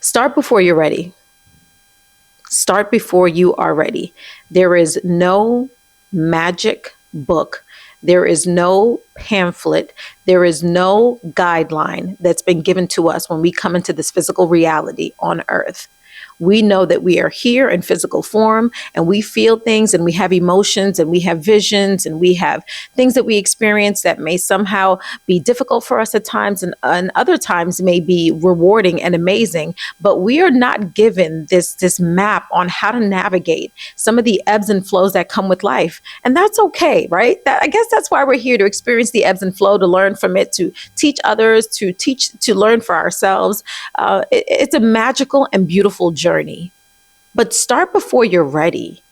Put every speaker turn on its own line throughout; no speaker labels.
Start before you're ready. Start before you are ready. There is no magic book. There is no pamphlet. There is no guideline that's been given to us when we come into this physical reality on earth. We know that we are here in physical form and we feel things and we have emotions and we have visions and we have things that we experience that may somehow be difficult for us at times and other times may be rewarding and amazing. But we are not given this map on how to navigate some of the ebbs and flows that come with life. And that's okay, right? I guess that's why we're here, to experience the ebbs and flow, to learn from it, to teach others, to learn for ourselves. It's a magical and beautiful journey. But start before you're ready.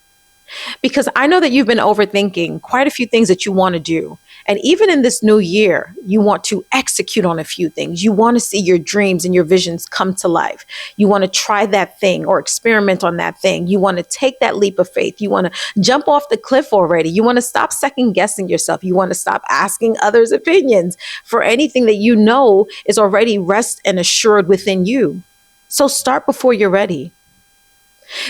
Because I know that you've been overthinking quite a few things that you want to do. And even in this new year, you want to execute on a few things. You want to see your dreams and your visions come to life. You want to try that thing or experiment on that thing. You want to take that leap of faith. You want to jump off the cliff already. You want to stop second guessing yourself. You want to stop asking others' opinions for anything that you know is already rest and assured within you. So start before you're ready.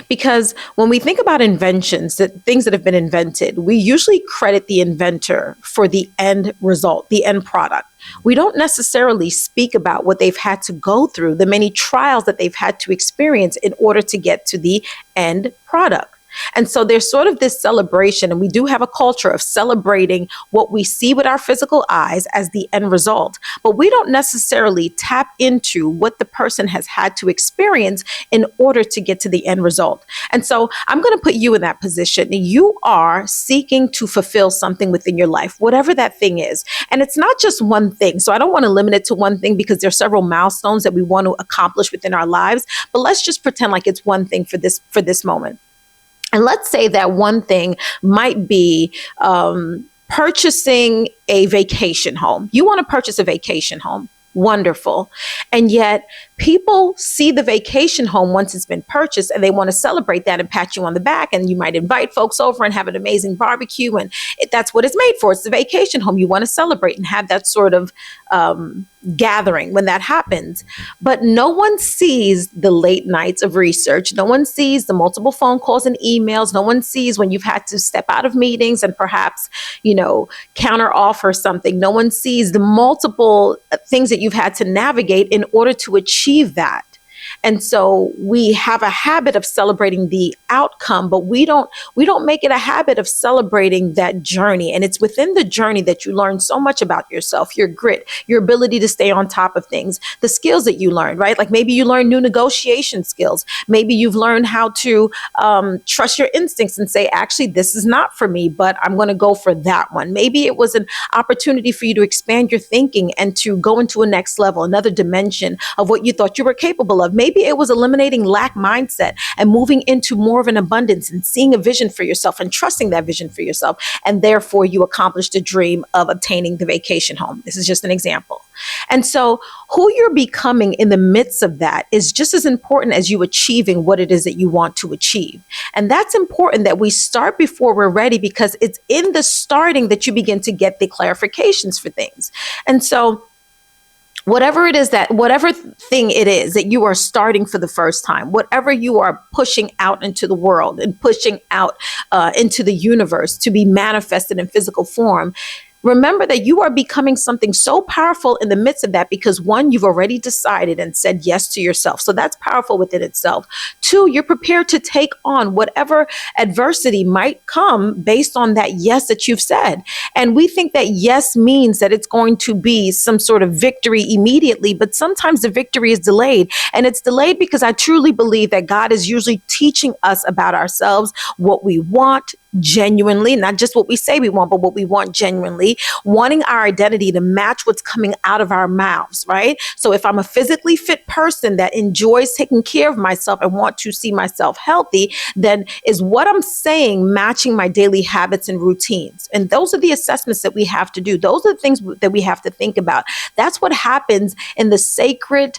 Because when we think about inventions, that things that have been invented, we usually credit the inventor for the end result, the end product. We don't necessarily speak about what they've had to go through, the many trials that they've had to experience in order to get to the end product. And so there's sort of this celebration, and we do have a culture of celebrating what we see with our physical eyes as the end result. But we don't necessarily tap into what the person has had to experience in order to get to the end result. And so I'm going to put you in that position. You are seeking to fulfill something within your life, whatever that thing is. And it's not just one thing. So I don't want to limit it to one thing, because there are several milestones that we want to accomplish within our lives. But let's just pretend like it's one thing for this moment. And let's say that one thing might be purchasing a vacation home. You want to purchase a vacation home. Wonderful. And yet people see the vacation home once it's been purchased and they want to celebrate that and pat you on the back. And you might invite folks over and have an amazing barbecue. And that's what it's made for. It's the vacation home. You want to celebrate and have that sort of gathering when that happens. But no one sees the late nights of research. No one sees the multiple phone calls and emails. No one sees when you've had to step out of meetings and perhaps, counter offer something. No one sees the multiple things that you've had to navigate in order to achieve that. And so we have a habit of celebrating the outcome, but we don't make it a habit of celebrating that journey. And it's within the journey that you learn so much about yourself, your grit, your ability to stay on top of things, the skills that you learn, right? Like maybe you learn new negotiation skills. Maybe you've learned how to trust your instincts and say, actually, this is not for me, but I'm going to go for that one. Maybe it was an opportunity for you to expand your thinking and to go into a next level, another dimension of what you thought you were capable of. Maybe it was eliminating lack mindset and moving into more of an abundance and seeing a vision for yourself and trusting that vision for yourself. And therefore, you accomplished the dream of obtaining the vacation home. This is just an example. And so who you're becoming in the midst of that is just as important as you achieving what it is that you want to achieve. And that's important that we start before we're ready, because it's in the starting that you begin to get the clarifications for things. And so whatever thing it is that you are starting for the first time, whatever you are pushing out into the world and pushing out into the universe to be manifested in physical form, remember that you are becoming something so powerful in the midst of that, because one, you've already decided and said yes to yourself. So that's powerful within itself. Two, you're prepared to take on whatever adversity might come based on that yes that you've said. And we think that yes means that it's going to be some sort of victory immediately, but sometimes the victory is delayed. And it's delayed because I truly believe that God is usually teaching us about ourselves, what we want genuinely, not just what we say we want, but what we want genuinely, wanting our identity to match what's coming out of our mouths, right? So if I'm a physically fit person that enjoys taking care of myself and want to see myself healthy, then is what I'm saying matching my daily habits and routines? And those are the assessments that we have to do. Those are the things that we have to think about. That's what happens in the sacred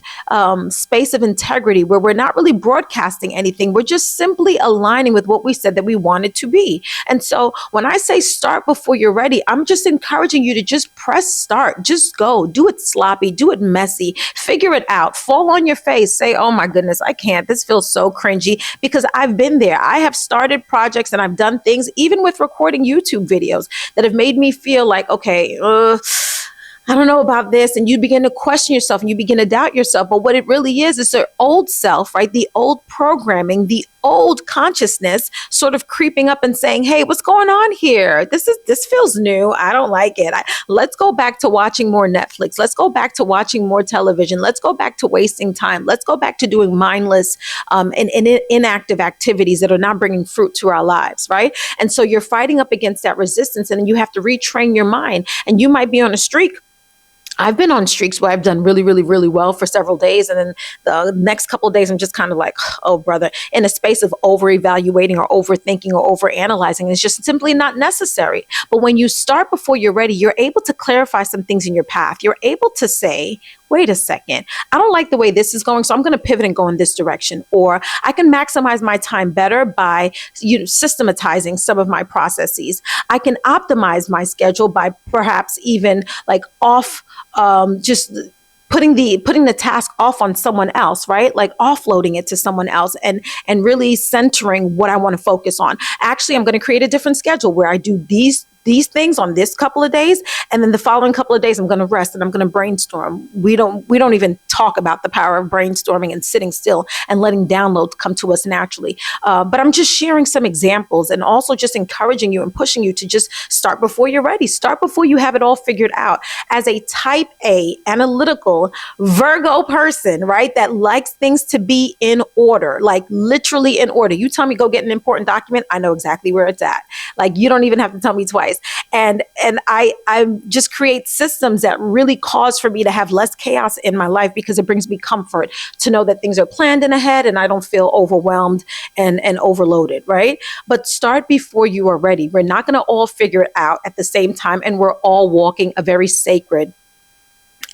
space of integrity, where we're not really broadcasting anything. We're just simply aligning with what we said that we wanted to be. ready. And so when I say start before you're ready, I'm just encouraging you to just press start, just go, do it sloppy, do it messy, figure it out, fall on your face, say, oh my goodness, I can't, this feels so cringy, because I've been there. I have started projects and I've done things, even with recording YouTube videos, that have made me feel like, okay, I don't know about this. And you begin to question yourself and you begin to doubt yourself. But what it really is your old self, right? The old programming, the old consciousness sort of creeping up and saying, hey, what's going on here? This feels new. I don't like it. Let's go back to watching more Netflix. Let's go back to watching more television. Let's go back to wasting time. Let's go back to doing mindless and inactive activities that are not bringing fruit to our lives, right? And so you're fighting up against that resistance, and then you have to retrain your mind. And you might be on a streak. I've been on streaks where I've done really, really, really well for several days. And then the next couple of days, I'm just kind of like, oh, brother, in a space of over-evaluating or overthinking or over-analyzing. It's just simply not necessary. But when you start before you're ready, you're able to clarify some things in your path. You're able to say, wait a second, I don't like the way this is going, so I'm going to pivot and go in this direction. Or I can maximize my time better by systematizing some of my processes. I can optimize my schedule by perhaps even like just putting the task off on someone else, right? Like offloading it to someone else and really centering what I want to focus on. Actually, I'm going to create a different schedule where I do these things on this couple of days, and then the following couple of days I'm going to rest and I'm going to brainstorm. We don't even talk about the power of brainstorming and sitting still and letting downloads come to us naturally. But I'm just sharing some examples and also just encouraging you and pushing you to just start before you're ready. Start before you have it all figured out. As a type A, analytical Virgo person, right, that likes things to be in order, like literally in order. You tell me go get an important document, I know exactly where it's at. Like you don't even have to tell me twice. And I just create systems that really cause for me to have less chaos in my life, because it brings me comfort to know that things are planned in ahead and I don't feel overwhelmed and overloaded, right? But start before you are ready. We're not going to all figure it out at the same time, and we're all walking a very sacred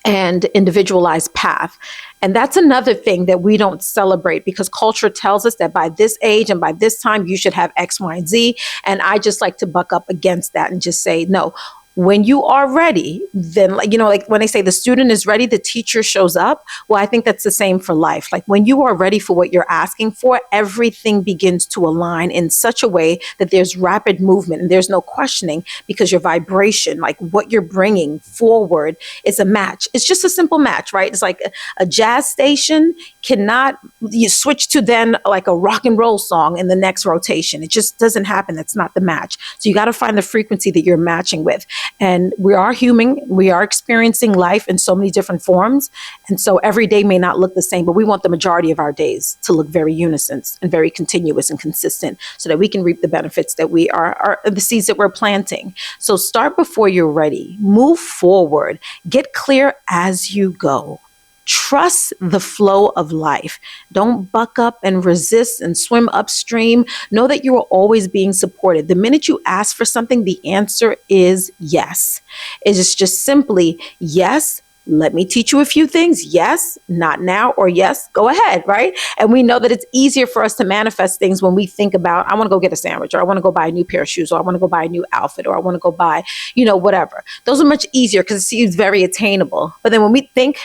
and individualized path. And that's another thing that we don't celebrate, because culture tells us that by this age and by this time, you should have X, Y, and Z. And I just like to buck up against that and just say, no, when you are ready, then, like when they say the student is ready, the teacher shows up. Well, I think that's the same for life. Like when you are ready for what you're asking for, everything begins to align in such a way that there's rapid movement and there's no questioning, because your vibration, like what you're bringing forward, is a match. It's just a simple match, right? It's like a jazz station cannot you switch to then like a rock and roll song in the next rotation. It just doesn't happen. That's not the match. So you got to find the frequency that you're matching with. And we are human. We are experiencing life in so many different forms. And so every day may not look the same, but we want the majority of our days to look very unison and very continuous and consistent, so that we can reap the benefits that we are the seeds that we're planting. So start before you're ready. Move forward. Get clear as you go. Trust the flow of life. Don't buck up and resist and swim upstream. Know that you are always being supported. The minute you ask for something, the answer is yes. It is just simply yes. Let me teach you a few things. Yes, not now, or yes, go ahead, right? And we know that it's easier for us to manifest things when we think about, I want to go get a sandwich, or I want to go buy a new pair of shoes, or I want to go buy a new outfit, or I want to go buy, whatever. Those are much easier because it seems very attainable. But then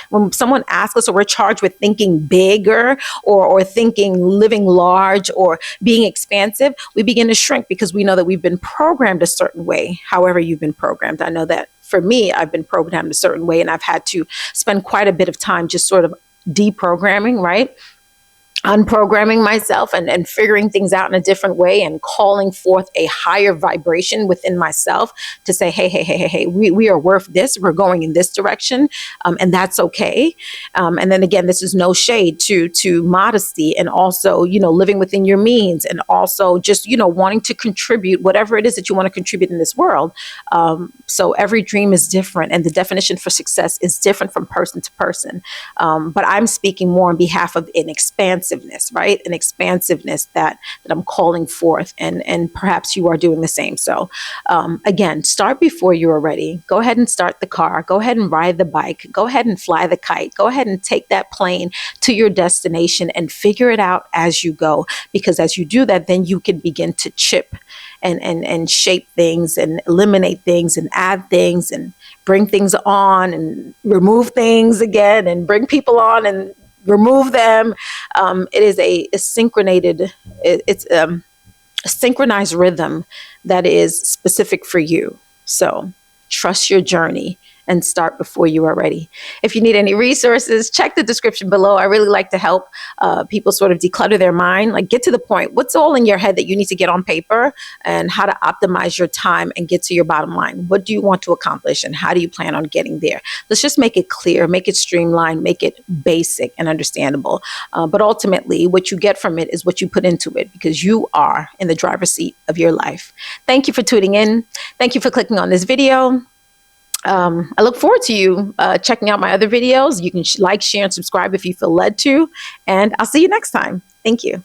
when someone asks us, or we're charged with thinking bigger or thinking living large or being expansive, we begin to shrink, because we know that we've been programmed a certain way. However you've been programmed. I know that for me, I've been programmed a certain way, and I've had to spend quite a bit of time just sort of deprogramming, right? Unprogramming myself and figuring things out in a different way, and calling forth a higher vibration within myself to say, hey, we are worth this. We're going in this direction, and that's okay. And then again, this is no shade to modesty, and also, living within your means, and also just, wanting to contribute whatever it is that you want to contribute in this world. So every dream is different, and the definition for success is different from person to person. But I'm speaking more on behalf of an expansive expansiveness, right? An expansiveness that I'm calling forth, and perhaps you are doing the same. So again, start before you are ready. Go ahead and start the car. Go ahead and ride the bike. Go ahead and fly the kite. Go ahead and take that plane to your destination and figure it out as you go. Because as you do that, then you can begin to chip and shape things and eliminate things and add things and bring things on and remove things again and bring people on and remove them. It is a synchronized rhythm that is specific for you. So trust your journey and start before you are ready. If you need any resources, check the description below. I really like to help people sort of declutter their mind, like get to the point. What's all in your head that you need to get on paper, and how to optimize your time and get to your bottom line. What do you want to accomplish, and how do you plan on getting there? Let's just make it clear, make it streamlined, make it basic and understandable. But ultimately, what you get from it is what you put into it, because you are in the driver's seat of your life. Thank you for tuning in. Thank you for clicking on this video. I look forward to you checking out my other videos. You can like, share, and subscribe if you feel led to. And I'll see you next time. Thank you.